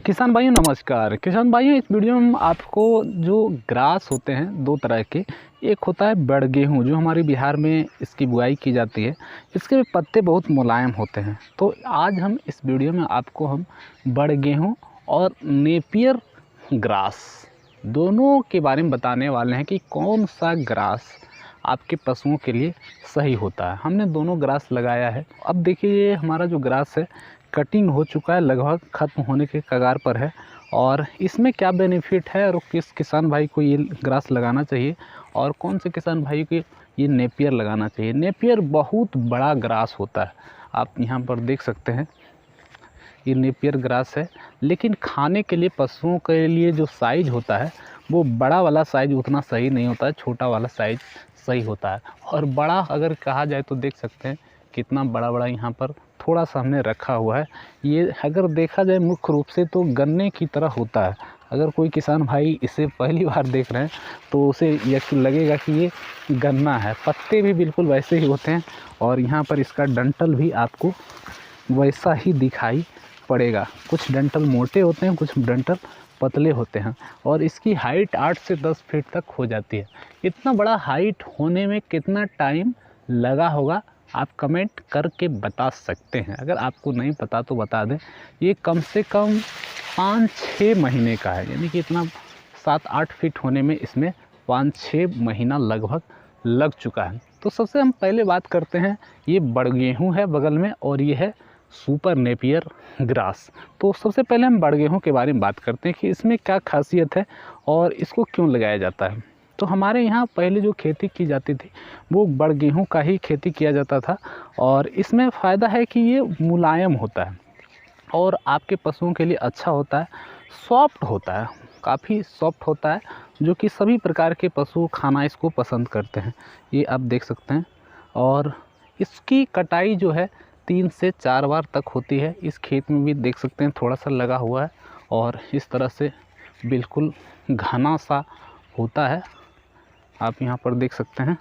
किसान भाइयों नमस्कार। किसान भाइयों, इस वीडियो में आपको जो ग्रास होते हैं दो तरह के, एक होता है बड़ गेहूँ जो हमारे बिहार में इसकी बुआई की जाती है। इसके पत्ते बहुत मुलायम होते हैं। तो आज हम इस वीडियो में आपको हम बड़ गेहूँ और नेपियर ग्रास दोनों के बारे में बताने वाले हैं कि कौन सा ग्रास आपके पशुओं के लिए सही होता है। हमने दोनों ग्रास लगाया है। अब देखिए, ये हमारा जो ग्रास है कटिंग हो चुका है, लगभग ख़त्म होने के कगार पर है। और इसमें क्या बेनिफिट है और किस किसान भाई को ये ग्रास लगाना चाहिए और कौन से किसान भाई को ये नेपियर लगाना चाहिए। नेपियर बहुत बड़ा ग्रास होता है, आप यहाँ पर देख सकते हैं ये नेपियर ग्रास है। लेकिन खाने के लिए पशुओं के लिए जो साइज़ होता है वो बड़ा वाला साइज़ उतना सही नहीं होता है, छोटा वाला साइज़ सही होता है। और बड़ा अगर कहा जाए तो देख सकते हैं कितना बड़ा बड़ा यहाँ पर थोड़ा सा हमने रखा हुआ है। ये अगर देखा जाए मुख्य रूप से तो गन्ने की तरह होता है। अगर कोई किसान भाई इसे पहली बार देख रहे हैं तो उसे यकीन लगेगा कि ये गन्ना है। पत्ते भी बिल्कुल वैसे ही होते हैं और यहाँ पर इसका डंठल भी आपको वैसा ही दिखाई पड़ेगा। कुछ डंठल मोटे होते हैं, कुछ डंठल पतले होते हैं। और इसकी हाइट 8 से 10 फीट तक हो जाती है। इतना बड़ा हाइट होने में कितना टाइम लगा होगा आप कमेंट करके बता सकते हैं। अगर आपको नहीं पता तो बता दें। ये कम से कम 5-6 महीने का है, यानी कि इतना 7-8 फीट होने में इसमें 5-6 महीना लगभग लग चुका है। तो सबसे हम पहले बात करते हैं, ये बड़ गेहूँ है बगल में और ये है सुपर नेपियर ग्रास। तो सबसे पहले हम बड़ गेहूँ के बारे में बात करते हैं कि इसमें क्या खासियत है और इसको क्यों लगाया जाता है। तो हमारे यहाँ पहले जो खेती की जाती थी वो बड़ गेहूँ का ही खेती किया जाता था। और इसमें फ़ायदा है कि ये मुलायम होता है और आपके पशुओं के लिए अच्छा होता है। सॉफ्ट होता है, काफ़ी सॉफ्ट होता है, जो कि सभी प्रकार के पशु खाना इसको पसंद करते हैं। ये आप देख सकते हैं। और इसकी कटाई जो है 3 से 4 बार तक होती है। इस खेत में भी देख सकते हैं थोड़ा सा लगा हुआ है और इस तरह से बिल्कुल घना सा होता है, आप यहाँ पर देख सकते हैं।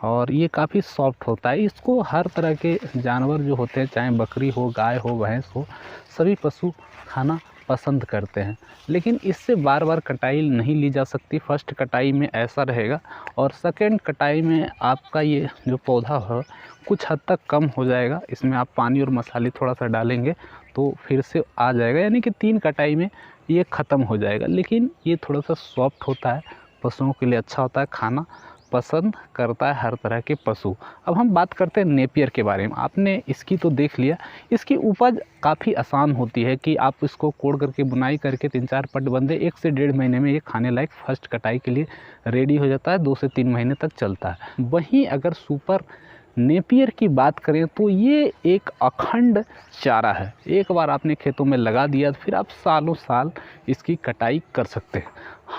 और ये काफ़ी सॉफ्ट होता है। इसको हर तरह के जानवर जो होते हैं, चाहे बकरी हो, गाय हो, भैंस हो, सभी पशु खाना पसंद करते हैं। लेकिन इससे बार बार कटाई नहीं ली जा सकती। फर्स्ट कटाई में ऐसा रहेगा और सेकंड कटाई में आपका ये जो पौधा है कुछ हद तक कम हो जाएगा। इसमें आप पानी और मसाले थोड़ा सा डालेंगे तो फिर से आ जाएगा, यानी कि 3 कटाई में ये ख़त्म हो जाएगा। लेकिन ये थोड़ा सा सॉफ्ट होता है, पशुओं के लिए अच्छा होता है, खाना पसंद करता है हर तरह के पशु। अब हम बात करते हैं नेपियर के बारे में। आपने इसकी तो देख लिया। इसकी उपज काफ़ी आसान होती है कि आप इसको कोड़ करके बुनाई करके 3-4 पट बंदे 1 से 1.5 महीने में ये खाने लायक फर्स्ट कटाई के लिए रेडी हो जाता है। 2 से 3 महीने तक चलता है। वहीं अगर सुपर नेपियर की बात करें तो ये एक अखंड चारा है। एक बार आपने खेतों में लगा दिया तो फिर आप सालों साल इसकी कटाई कर सकते हैं।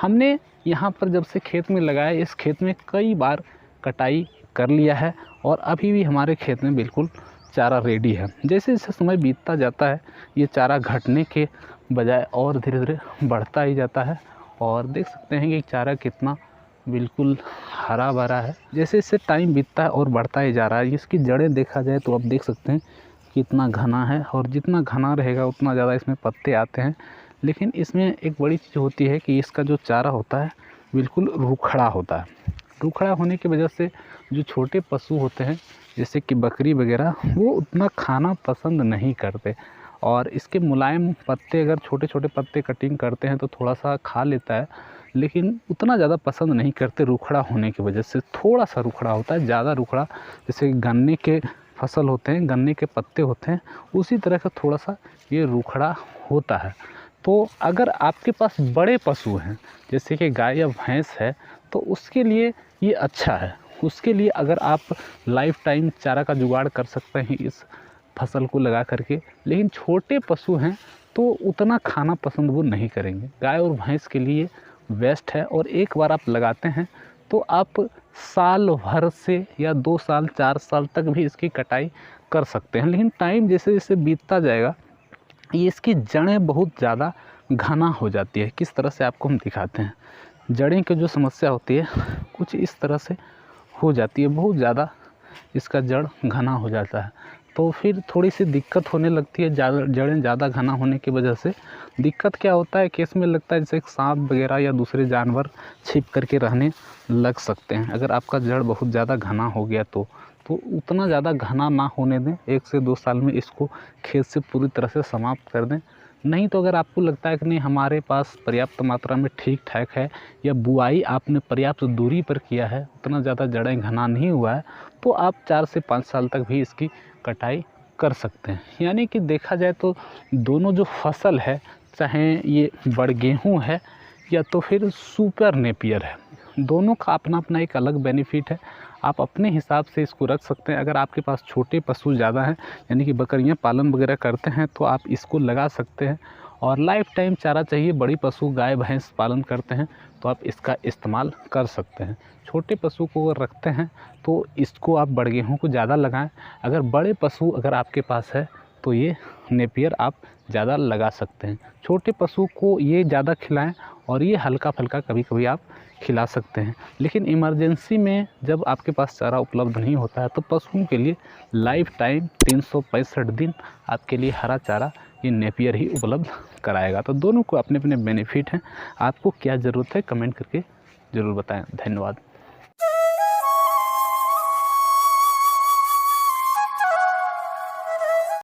हमने यहाँ पर जब से खेत में लगाया, इस खेत में कई बार कटाई कर लिया है और अभी भी हमारे खेत में बिल्कुल चारा रेडी है। जैसे जैसे समय बीतता जाता है ये चारा घटने के बजाय और धीरे धीरे बढ़ता ही जाता है। और देख सकते हैं कि चारा कितना बिल्कुल हरा भरा है। जैसे जैसे टाइम बीतता है और बढ़ता ही जा रहा है। इसकी जड़ें देखा जाए तो आप देख सकते हैं कितना घना है और जितना घना रहेगा उतना ज़्यादा इसमें पत्ते आते हैं। लेकिन इसमें एक बड़ी चीज़ होती है कि इसका जो चारा होता है बिल्कुल रूखड़ा होता है। रूखड़ा होने की वजह से जो छोटे पशु होते हैं जैसे कि बकरी वगैरह, वो उतना खाना पसंद नहीं करते। और इसके मुलायम पत्ते, अगर छोटे छोटे पत्ते कटिंग करते हैं तो थोड़ा सा खा लेता है, लेकिन उतना ज़्यादा पसंद नहीं करते रूखड़ा होने की वजह से। थोड़ा सा रूखड़ा होता है, ज़्यादा रूखड़ा जैसे गन्ने के फसल होते हैं, गन्ने के पत्ते होते हैं, उसी तरह का थोड़ा सा ये रूखड़ा होता है। तो अगर आपके पास बड़े पशु हैं जैसे कि गाय या भैंस है तो उसके लिए ये अच्छा है। उसके लिए अगर आप लाइफ टाइम चारा का जुगाड़ कर सकते हैं इस फसल को लगा करके। लेकिन छोटे पशु हैं तो उतना खाना पसंद वो नहीं करेंगे। गाय और भैंस के लिए बेस्ट है। और एक बार आप लगाते हैं तो आप साल भर से या 2 साल 4 साल तक भी इसकी कटाई कर सकते हैं। लेकिन टाइम जैसे जैसे बीतता जाएगा ये इसकी जड़ें बहुत ज़्यादा घना हो जाती है। किस तरह से आपको हम दिखाते हैं। जड़ें की जो समस्या होती है कुछ इस तरह से हो जाती है, बहुत ज़्यादा इसका जड़ घना हो जाता है। तो फिर थोड़ी सी दिक्कत होने लगती है, जड़ें ज़्यादा घना होने की वजह से। दिक्कत क्या होता है कि इसमें लगता है जैसे एक सांप वगैरह या दूसरे जानवर छिप करके रहने लग सकते हैं। अगर आपका जड़ बहुत ज़्यादा घना हो गया तो उतना ज़्यादा घना ना होने दें, 1 से 2 साल में इसको खेत से पूरी तरह से समाप्त कर दें। नहीं तो अगर आपको लगता है कि नहीं हमारे पास पर्याप्त मात्रा में ठीक ठाक है, या बुआई आपने पर्याप्त दूरी पर किया है, उतना ज़्यादा जड़ें घना नहीं हुआ है, तो आप 4 से 5 साल तक भी इसकी कटाई कर सकते हैं। यानी कि देखा जाए तो दोनों जो फसल है, चाहे ये बड़ गेहूँ है या तो फिर सुपर नेपियर है, दोनों का अपना अपना एक अलग बेनिफिट है। आप अपने हिसाब से इसको रख सकते हैं। अगर आपके पास छोटे पशु ज़्यादा हैं, यानी कि बकरियां पालन वगैरह करते हैं, तो आप इसको लगा सकते हैं। और लाइफ टाइम चारा चाहिए, बड़ी पशु गाय भैंस पालन करते हैं तो आप इसका इस्तेमाल कर सकते हैं। छोटे पशु को अगर रखते हैं तो इसको आप बड़ गेहूँ को ज़्यादा लगाएं। अगर बड़े पशु अगर आपके पास है तो ये नेपियर आप ज़्यादा लगा सकते हैं। छोटे पशु को ये ज़्यादा खिलाएं और ये हल्का फुल्का कभी कभी आप खिला सकते हैं। लेकिन इमरजेंसी में जब आपके पास चारा उपलब्ध नहीं होता है तो पशुओं के लिए लाइफ टाइम 365 दिन आपके लिए हरा चारा ये नेपियर ही उपलब्ध कराएगा। तो दोनों को अपने अपने बेनिफिट हैं। आपको क्या ज़रूरत है कमेंट करके ज़रूर बताएं। धन्यवाद।